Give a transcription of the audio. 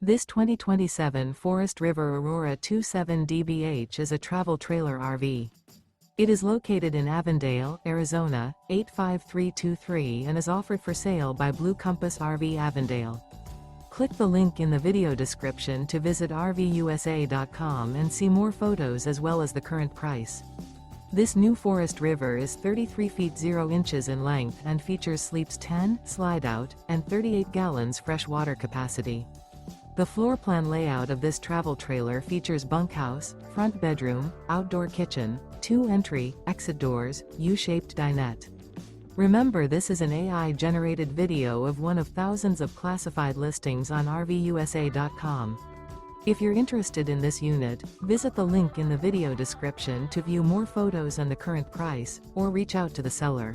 This 2027 Forest River Aurora 27 DBH is a travel trailer RV. It is located in Avondale, Arizona, 85323 and is offered for sale by Blue Compass RV Avondale. Click the link in the video description to visit RVUSA.com and see more photos as well as the current price. This new Forest River is 33 feet 0 inches in length and features sleeps 10, slide-out, and 38 gallons fresh water capacity. The floor plan layout of this travel trailer features bunkhouse, front bedroom, outdoor kitchen, 2 entry, exit doors, U-shaped dinette. Remember, this is an AI-generated video of one of thousands of classified listings on RVUSA.com. If you're interested in this unit, visit the link in the video description to view more photos and the current price, or reach out to the seller.